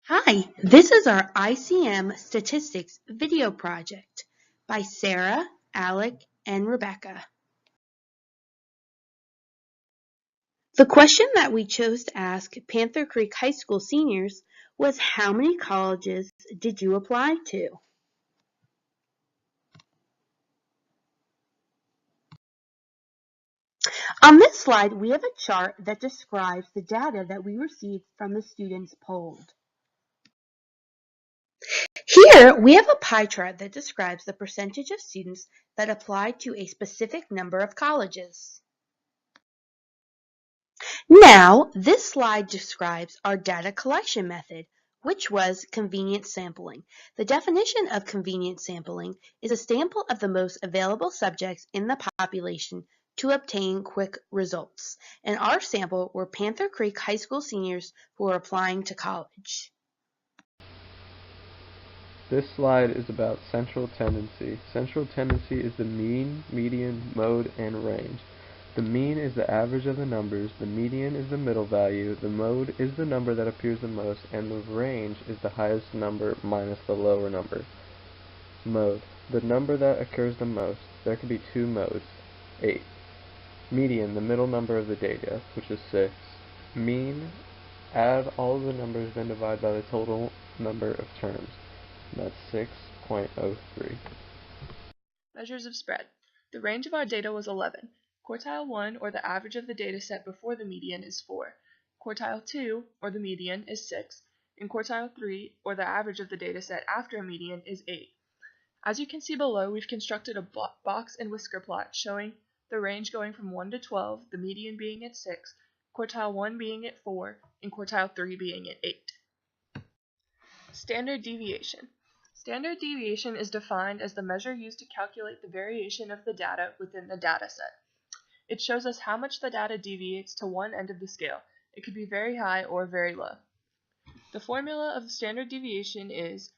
Hi, this is our ICM Statistics video project by Sarah, Alec, and Rebecca. The question that we chose to ask Panther Creek High School seniors was, how many colleges did you apply to? On this slide, we have a chart that describes the data that we received from the students polled. Here, we have a pie chart that describes the percentage of students that applied to a specific number of colleges. Now, this slide describes our data collection method, which was convenient sampling. The definition of convenient sampling is a sample of the most available subjects in the population to obtain quick results. And our sample were Panther Creek High School seniors who are applying to college. This slide is about central tendency. Central tendency is the mean, median, mode, and range. The mean is the average of the numbers, the median is the middle value, the mode is the number that appears the most, and the range is the highest number minus the lower number. Mode, the number that occurs the most. There can be two modes. 8. Median, the middle number of the data, which is 6. Mean, add all of the numbers, then divide by the total number of terms. That's 6.03. Measures of spread. The range of our data was 11. Quartile 1, or the average of the data set before the median, is 4. Quartile 2, or the median, is 6. And quartile 3, or the average of the data set after a median, is 8. As you can see below, we've constructed a box and whisker plot showing the range going from 1 to 12, the median being at 6, quartile 1 being at 4, and quartile 3 being at 8. Standard deviation. Standard deviation is defined as the measure used to calculate the variation of the data within the data set. It shows us how much the data deviates to one end of the scale. It could be very high or very low. The formula of the standard deviation is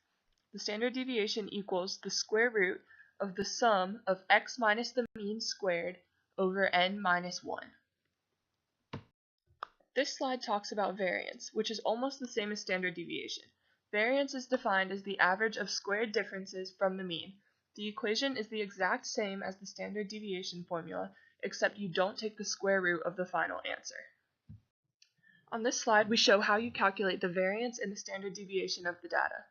the standard deviation equals the square root of the sum of x minus the mean squared over n minus 1. This slide talks about variance, which is almost the same as standard deviation. Variance is defined as the average of squared differences from the mean. The equation is the exact same as the standard deviation formula, except you don't take the square root of the final answer. On this slide, we show how you calculate the variance and the standard deviation of the data.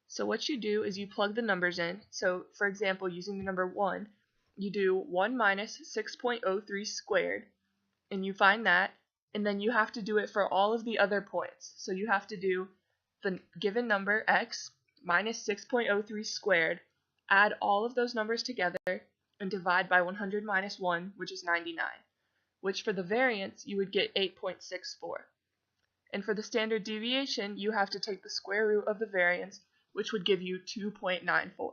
So what you do is you plug the numbers in. So for example, using the number 1, you do 1 minus 6.03 squared, and you find that, and then you have to do it for all of the other points. So you have to do the given number x minus 6.03 squared, add all of those numbers together, and divide by 100 minus 1, which is 99, which for the variance you would get 8.64. And for the standard deviation, you have to take the square root of the variance, which would give you 2.94.